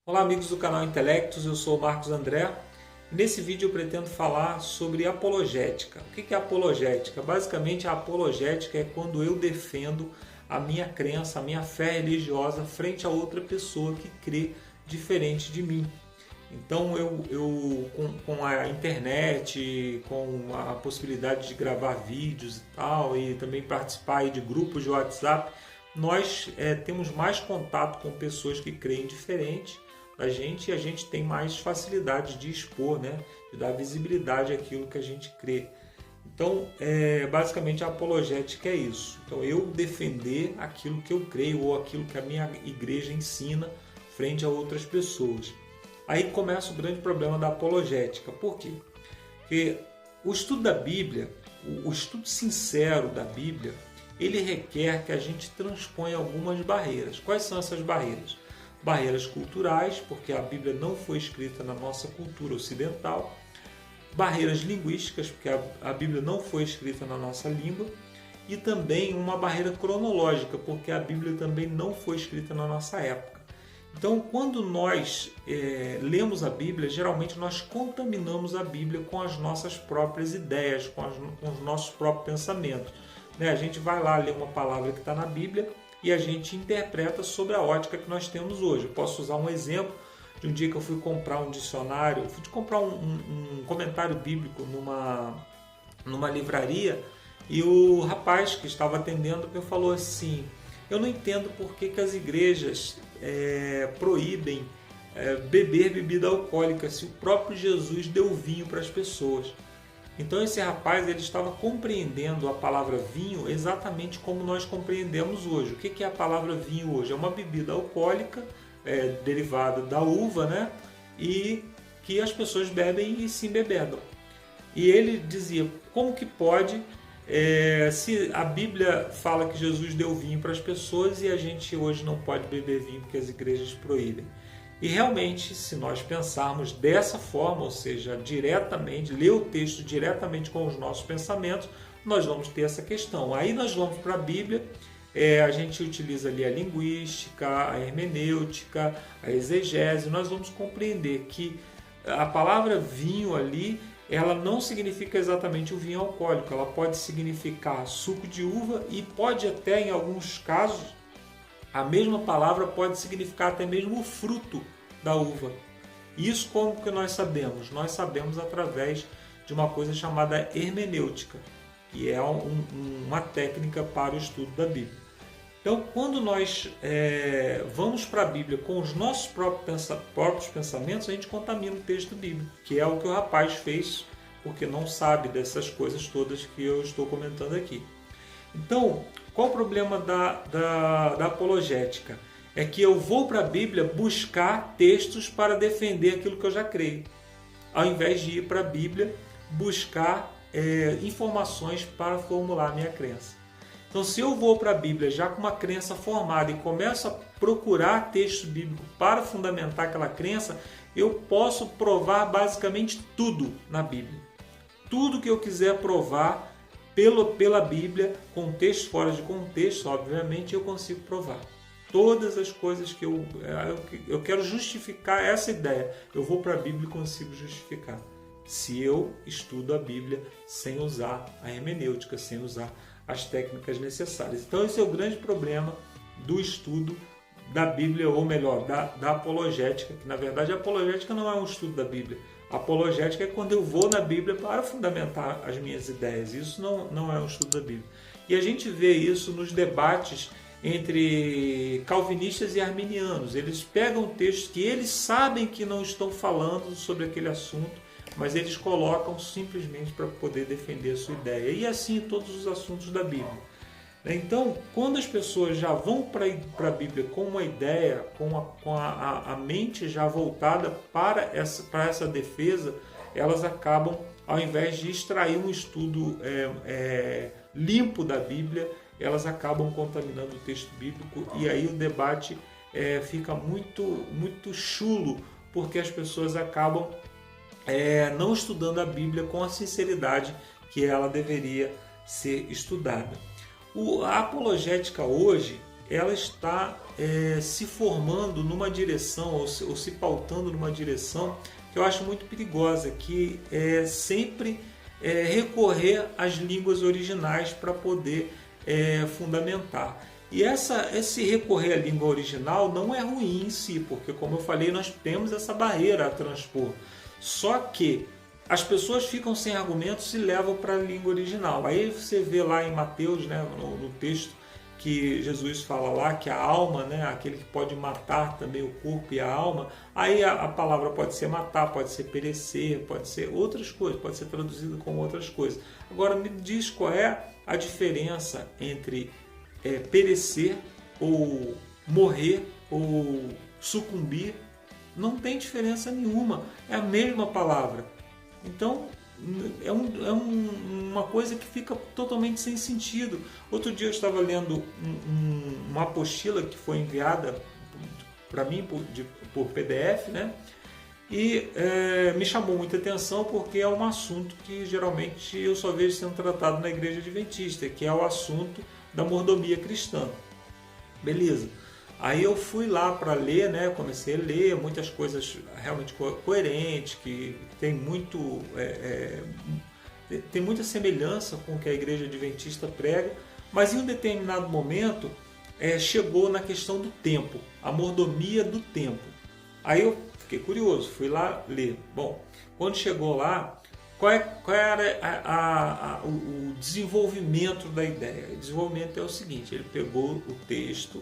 Olá amigos do canal Intelectos, eu sou o Marcos André. Nesse vídeo eu pretendo falar sobre apologética. O que é apologética? Basicamente a apologética é quando eu defendo a minha crença, a minha fé religiosa frente a outra pessoa que crê diferente de mim. Então com a internet, com a possibilidade de gravar vídeos e tal, e também participar aí de grupos de WhatsApp, nós temos mais contato com pessoas que creem diferente da gente e a gente tem mais facilidade de expor, né? De dar visibilidade àquilo que a gente crê. Então, basicamente a apologética é isso. Então, eu defender aquilo que eu creio ou aquilo que a minha igreja ensina frente a outras pessoas. Aí começa o grande problema da apologética. Por quê? Porque o estudo da Bíblia, o estudo sincero da Bíblia, ele requer que a gente transponha algumas barreiras. Quais são essas barreiras? Barreiras culturais, porque a Bíblia não foi escrita na nossa cultura ocidental. Barreiras linguísticas, porque a Bíblia não foi escrita na nossa língua. E também uma barreira cronológica, porque a Bíblia também não foi escrita na nossa época. Então, quando nós lemos a Bíblia, geralmente nós contaminamos a Bíblia com as nossas próprias ideias, com os nossos próprios pensamentos. A gente vai lá ler uma palavra que está na Bíblia e a gente interpreta sobre a ótica que nós temos hoje. Eu posso usar um exemplo de um dia que eu fui comprar um dicionário, fui comprar um comentário bíblico numa livraria, e o rapaz que estava atendendo me falou assim: eu não entendo por que as igrejas proíbem beber bebida alcoólica se o próprio Jesus deu vinho para as pessoas. Então esse rapaz ele estava compreendendo a palavra vinho exatamente como nós compreendemos hoje. O que é a palavra vinho hoje? É uma bebida alcoólica derivada da uva, né? E que as pessoas bebem e se embebedam. E ele dizia, como que pode, se a Bíblia fala que Jesus deu vinho para as pessoas e a gente hoje não pode beber vinho porque as igrejas proíbem? E realmente, se nós pensarmos dessa forma, ou seja, diretamente, ler o texto diretamente com os nossos pensamentos, nós vamos ter essa questão. Aí nós vamos para a Bíblia, a gente utiliza ali a linguística, a hermenêutica, a exegese, nós vamos compreender que a palavra vinho ali, ela não significa exatamente o vinho alcoólico, ela pode significar suco de uva e pode até, em alguns casos, a mesma palavra pode significar até mesmo o fruto da uva. Isso como que nós sabemos? Nós sabemos através de uma coisa chamada hermenêutica, que é uma técnica para o estudo da Bíblia. Então, quando nós vamos para a Bíblia com os nossos próprios pensamentos, a gente contamina o texto bíblico, que é o que o rapaz fez, porque não sabe dessas coisas todas que eu estou comentando aqui. Então, qual o problema da apologética? É que eu vou para a Bíblia buscar textos para defender aquilo que eu já creio, ao invés de ir para a Bíblia buscar informações para formular a minha crença. Então, se eu vou para a Bíblia já com uma crença formada e começo a procurar texto bíblico para fundamentar aquela crença, eu posso provar basicamente tudo na Bíblia. Tudo que eu quiser provar pela Bíblia, contexto fora de contexto, obviamente, eu consigo provar. Todas as coisas que eu quero justificar essa ideia, eu vou para a Bíblia e consigo justificar. Se eu estudo a Bíblia sem usar a hermenêutica, sem usar as técnicas necessárias. Então esse é o grande problema do estudo da Bíblia, ou melhor, da apologética, que na verdade a apologética não é um estudo da Bíblia. A apologética é quando eu vou na Bíblia para fundamentar as minhas ideias. Isso não é um estudo da Bíblia. E a gente vê isso nos debates entre calvinistas e arminianos. Eles pegam textos que eles sabem que não estão falando sobre aquele assunto, mas eles colocam simplesmente para poder defender a sua ideia. E assim todos os assuntos da Bíblia. Então, quando as pessoas já vão para a Bíblia com uma ideia, com a mente já voltada para essa defesa, elas acabam, ao invés de extrair um estudo limpo da Bíblia, elas acabam contaminando o texto bíblico, e aí o debate fica muito chulo, porque as pessoas acabam não estudando a Bíblia com a sinceridade que ela deveria ser estudada. A apologética hoje, ela está se formando numa direção ou se pautando numa direção que eu acho muito perigosa, que é sempre recorrer às línguas originais para poder fundamentar. E esse recorrer à língua original não é ruim em si, porque, como eu falei, nós temos essa barreira a transpor. Só que as pessoas ficam sem argumentos e levam para a língua original. Aí você vê lá em Mateus, né, no texto, que Jesus fala lá que a alma, né, aquele que pode matar também o corpo e a alma, aí a palavra pode ser matar, pode ser perecer, pode ser outras coisas, pode ser traduzida como outras coisas. Agora me diz qual é a diferença entre perecer ou morrer ou sucumbir. Não tem diferença nenhuma, é a mesma palavra. Então é uma coisa que fica totalmente sem sentido. Outro dia eu estava lendo uma apostila que foi enviada para mim por PDF, né? E me chamou muita atenção porque é um assunto que geralmente eu só vejo sendo tratado na Igreja Adventista, que é o assunto da mordomia cristã. Beleza. Aí eu fui lá para ler, né? Comecei a ler muitas coisas realmente coerentes, que tem muita semelhança com o que a Igreja Adventista prega, mas em um determinado momento chegou na questão do tempo, a mordomia do tempo. Aí eu fiquei curioso, fui lá ler. Bom, quando chegou lá, qual era o desenvolvimento da ideia? O desenvolvimento é o seguinte: ele pegou um texto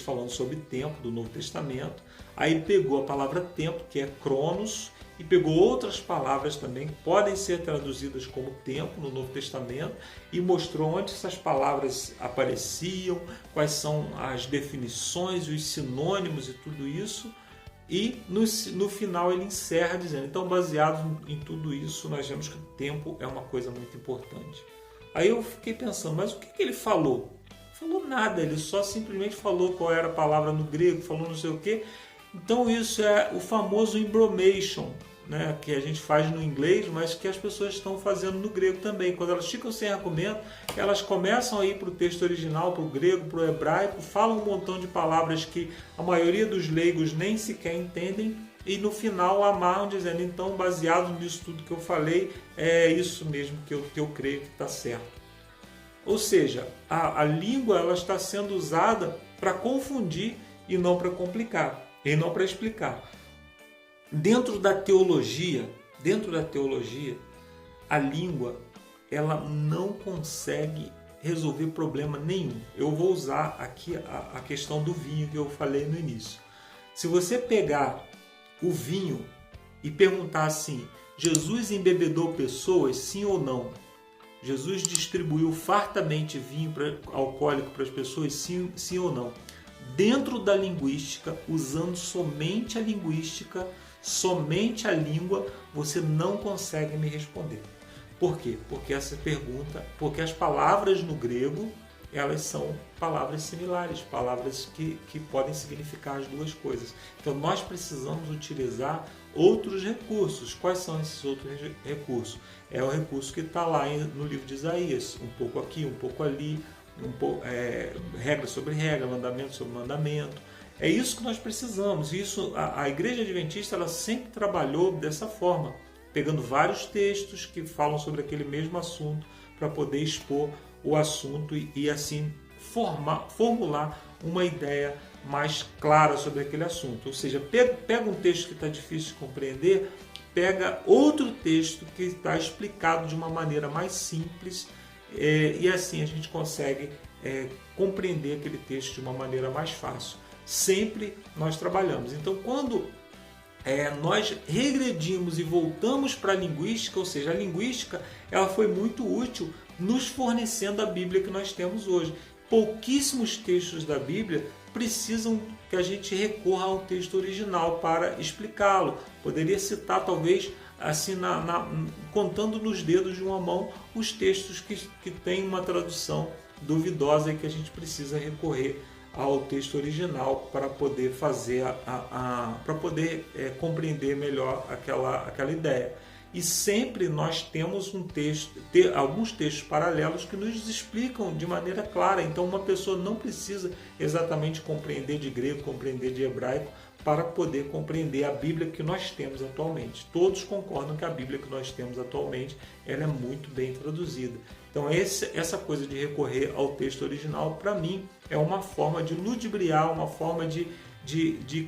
falando sobre tempo do Novo Testamento, aí pegou a palavra tempo, que é cronos, e pegou outras palavras também que podem ser traduzidas como tempo no Novo Testamento e mostrou onde essas palavras apareciam, quais são as definições, os sinônimos e tudo isso. E no final ele encerra dizendo: então, baseado em tudo isso, nós vemos que o tempo é uma coisa muito importante. Aí eu fiquei pensando, mas o que ele falou? Falou nada, ele só simplesmente falou qual era a palavra no grego, falou não sei o que. Então isso é o famoso embromation, né, que a gente faz no inglês, mas que as pessoas estão fazendo no grego também. Quando elas ficam sem argumento, elas começam a ir para o texto original, para o grego, para o hebraico, falam um montão de palavras que a maioria dos leigos nem sequer entendem, e no final amarram dizendo: então, baseado nisso tudo que eu falei, é isso mesmo que eu creio que está certo. Ou seja, a língua ela está sendo usada para confundir e não para complicar, e não para explicar. Dentro da teologia, a língua ela não consegue resolver problema nenhum. Eu vou usar aqui a questão do vinho que eu falei no início. Se você pegar o vinho e perguntar assim: Jesus embebedou pessoas, sim ou não? Jesus distribuiu fartamente vinho alcoólico para as pessoas, sim ou não? Dentro da linguística, usando somente a linguística, somente a língua, você não consegue me responder. Por quê? Porque as palavras no grego, elas são palavras similares, palavras que podem significar as duas coisas. Então nós precisamos utilizar outros recursos. Quais são esses outros recursos? É o recurso que está lá no livro de Isaías, um pouco aqui, um pouco ali, regra sobre regra, mandamento sobre mandamento. É isso que nós precisamos. Isso, a Igreja Adventista ela sempre trabalhou dessa forma, pegando vários textos que falam sobre aquele mesmo assunto para poder expor o assunto e assim formular uma ideia mais clara sobre aquele assunto. Ou seja, pega um texto que está difícil de compreender, pega outro texto que está explicado de uma maneira mais simples e assim a gente consegue compreender aquele texto de uma maneira mais fácil. Sempre nós trabalhamos. Então, quando nós regredimos e voltamos para a linguística, ou seja, a linguística ela foi muito útil nos fornecendo a Bíblia que nós temos hoje. Pouquíssimos textos da Bíblia precisam que a gente recorra ao texto original para explicá-lo. Poderia citar, talvez, assim, contando nos dedos de uma mão, os textos que têm uma tradução duvidosa e que a gente precisa recorrer ao texto original para poder fazer para poder compreender melhor aquela ideia. e sempre nós temos alguns textos paralelos que nos explicam de maneira clara. Então uma pessoa não precisa exatamente compreender de grego, compreender de hebraico, para poder compreender a Bíblia que nós temos atualmente. Todos concordam que a Bíblia que nós temos atualmente ela é muito bem traduzida. Então essa coisa de recorrer ao texto original, para mim, é uma forma de ludibriar, uma forma de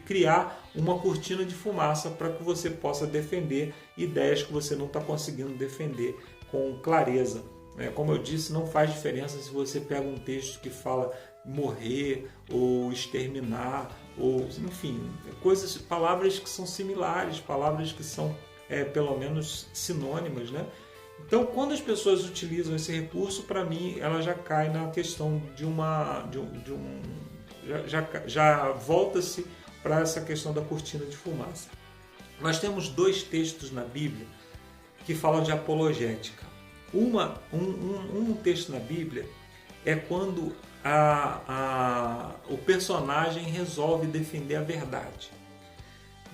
criar uma cortina de fumaça para que você possa defender ideias que você não está conseguindo defender com clareza. Como eu disse, não faz diferença se você pega um texto que fala morrer ou exterminar, ou enfim, palavras que são similares, palavras que são pelo menos sinônimas, né? Então, quando as pessoas utilizam esse recurso, para mim, ela já cai na questão já volta-se para essa questão da cortina de fumaça. Nós temos 2 textos na Bíblia que falam de apologética. Um texto na Bíblia é quando o personagem resolve defender a verdade.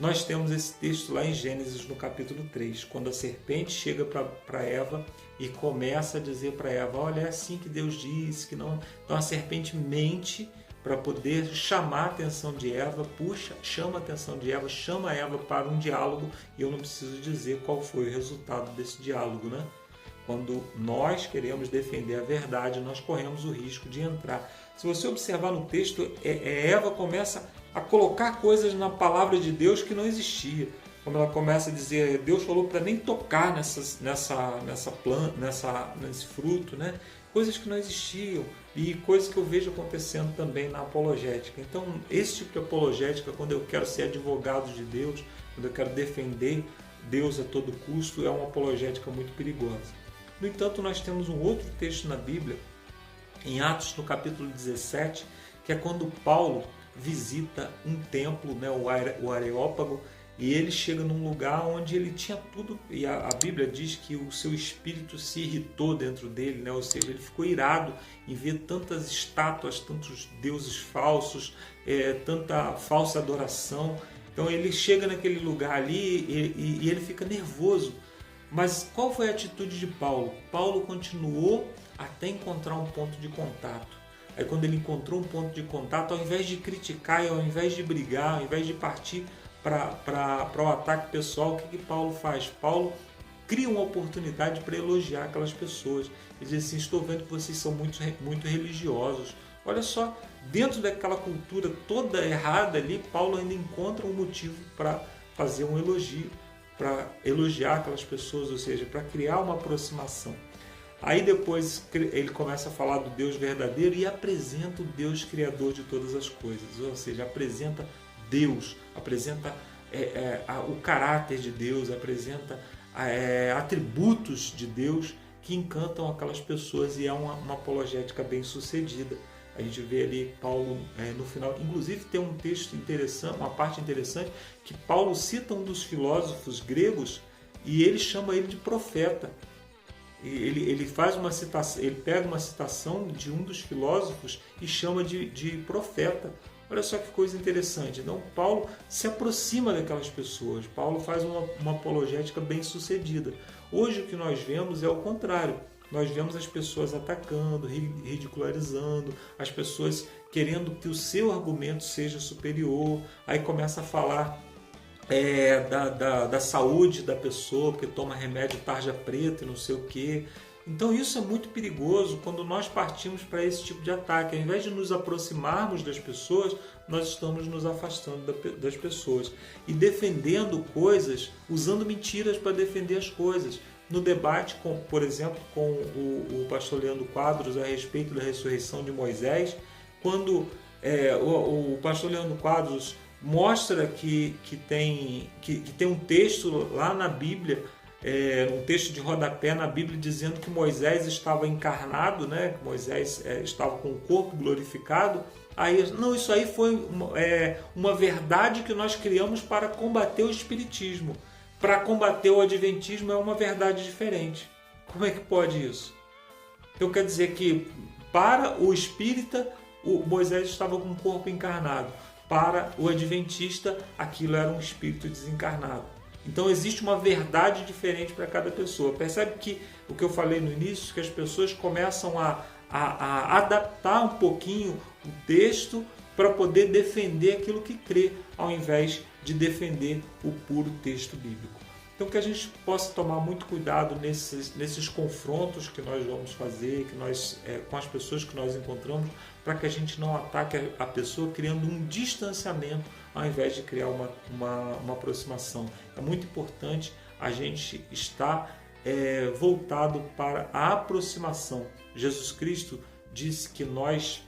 Nós temos esse texto lá em Gênesis, no capítulo 3, quando a serpente chega para Eva e começa a dizer para Eva, olha, é assim que Deus disse, que não... Então a serpente mente para poder chamar a atenção de Eva, chama a atenção de Eva, chama Eva para um diálogo, e eu não preciso dizer qual foi o resultado desse diálogo, né? Quando nós queremos defender a verdade, nós corremos o risco de entrar. Se você observar no texto, Eva começa a colocar coisas na palavra de Deus que não existia. Como ela começa a dizer, Deus falou para nem tocar nessa planta, nesse fruto, né? Coisas que não existiam e coisas que eu vejo acontecendo também na apologética. Então, esse tipo de apologética, quando eu quero ser advogado de Deus, quando eu quero defender Deus a todo custo, é uma apologética muito perigosa. No entanto, nós temos um outro texto na Bíblia, em Atos, no capítulo 17, que é quando Paulo visita um templo, né, o Areópago, e ele chega num lugar onde ele tinha tudo, e a Bíblia diz que o seu espírito se irritou dentro dele, né? Ou seja, ele ficou irado em ver tantas estátuas, tantos deuses falsos, tanta falsa adoração. Então ele chega naquele lugar ali e ele fica nervoso. Mas qual foi a atitude de Paulo? Paulo continuou até encontrar um ponto de contato. Aí quando ele encontrou um ponto de contato, ao invés de criticar, ao invés de brigar, ao invés de partir para o ataque pessoal, o que Paulo faz? Paulo cria uma oportunidade para elogiar aquelas pessoas. Ele diz assim, estou vendo que vocês são muito, muito religiosos. Olha só, dentro daquela cultura toda errada ali, Paulo ainda encontra um motivo para fazer um elogio, para elogiar aquelas pessoas, ou seja, para criar uma aproximação. Aí depois ele começa a falar do Deus verdadeiro e apresenta o Deus criador de todas as coisas, ou seja, apresenta Deus, apresenta o caráter de Deus, apresenta atributos de Deus que encantam aquelas pessoas, e é uma apologética bem sucedida. A gente vê ali Paulo no final, inclusive tem um texto interessante, uma parte interessante, que Paulo cita um dos filósofos gregos e ele chama ele de profeta. Ele faz uma citação, ele pega uma citação de um dos filósofos e chama de profeta. Olha só que coisa interessante. Então Paulo se aproxima daquelas pessoas. Paulo faz uma apologética bem sucedida. Hoje o que nós vemos é o contrário. Nós vemos as pessoas atacando, ridicularizando, as pessoas querendo que o seu argumento seja superior. Aí começa a falar da saúde da pessoa, porque toma remédio tarja preta e não sei o quê. Então isso é muito perigoso quando nós partimos para esse tipo de ataque. Ao invés de nos aproximarmos das pessoas, nós estamos nos afastando das pessoas e defendendo coisas, usando mentiras para defender as coisas. No debate, por exemplo, com o pastor Leandro Quadros a respeito da ressurreição de Moisés, quando o pastor Leandro Quadros mostra que tem um texto lá na Bíblia, um texto de rodapé na Bíblia dizendo que Moisés estava encarnado, né? Que Moisés estava com o corpo glorificado. Aí, não, isso aí foi uma verdade que nós criamos para combater o espiritismo. Para combater o adventismo é uma verdade diferente. Como é que pode isso? Então quer dizer que para o espírita Moisés estava com o corpo encarnado. Para o adventista aquilo era um espírito desencarnado. Então existe uma verdade diferente para cada pessoa. Percebe que o que eu falei no início, que as pessoas começam a adaptar um pouquinho o texto para poder defender aquilo que crê, ao invés de defender o puro texto bíblico. Então que a gente possa tomar muito cuidado nesses confrontos que nós vamos fazer, com as pessoas que nós encontramos, para que a gente não ataque a pessoa criando um distanciamento ao invés de criar uma aproximação. É muito importante a gente estar voltado para a aproximação. Jesus Cristo disse que nós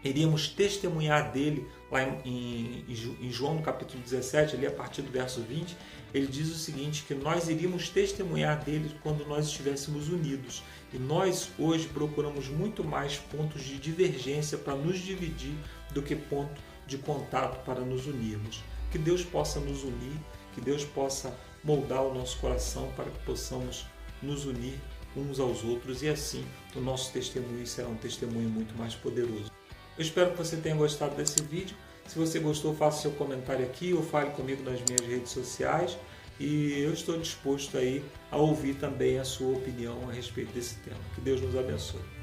iríamos testemunhar dele, lá em João no capítulo 17, ali a partir do verso 20, ele diz o seguinte, que nós iríamos testemunhar dele quando nós estivéssemos unidos. E nós hoje procuramos muito mais pontos de divergência para nos dividir do que ponto de contato para nos unirmos. Que Deus possa nos unir, que Deus possa moldar o nosso coração para que possamos nos unir uns aos outros e assim o nosso testemunho será um testemunho muito mais poderoso. Eu espero que você tenha gostado desse vídeo. Se você gostou, faça seu comentário aqui ou fale comigo nas minhas redes sociais e eu estou disposto aí a ouvir também a sua opinião a respeito desse tema. Que Deus nos abençoe.